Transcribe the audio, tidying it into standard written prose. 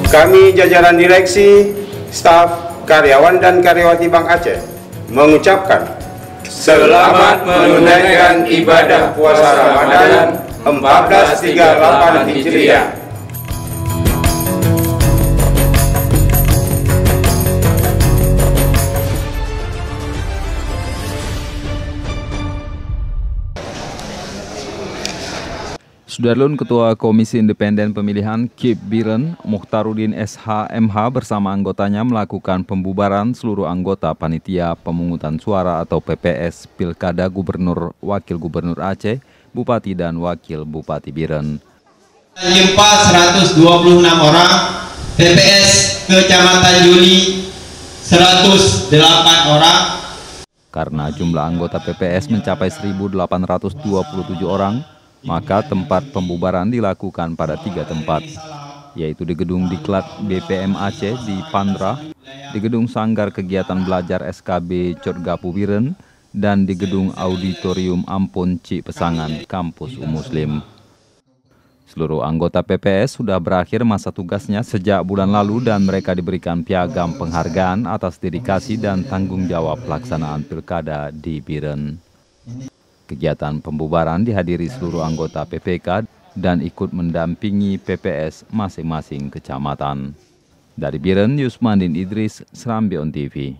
Kami jajaran direksi, staf, karyawan dan karyawati Bank Aceh mengucapkan selamat menunaikan ibadah puasa Ramadan 1438 Hijriah. Sudarlun Ketua Komisi Independen Pemilihan KIP Biren, Mukhtarudin SH.MH bersama anggotanya melakukan pembubaran seluruh anggota Panitia Pemungutan Suara atau PPS Pilkada Gubernur, Wakil Gubernur Aceh, Bupati dan Wakil Bupati Biren. Jumpa 126 orang, PPS Kecamatan Juli 108 orang. Karena jumlah anggota PPS mencapai 1.827 orang, maka tempat pembubaran dilakukan pada 3 tempat, yaitu di Gedung Diklat BPM Aceh di Pandra, di Gedung Sanggar Kegiatan Belajar SKB Cotgapu Biren, dan di Gedung Auditorium Ampun Cik Pesangan Kampus Muslim. Seluruh anggota PPS sudah berakhir masa tugasnya sejak bulan lalu dan mereka diberikan piagam penghargaan atas dedikasi dan tanggung jawab pelaksanaan pilkada di Biren. Kegiatan pembubaran dihadiri seluruh anggota PPK dan ikut mendampingi PPS masing-masing kecamatan. Dari Biren, Yusmandin Idris, Serambi On TV.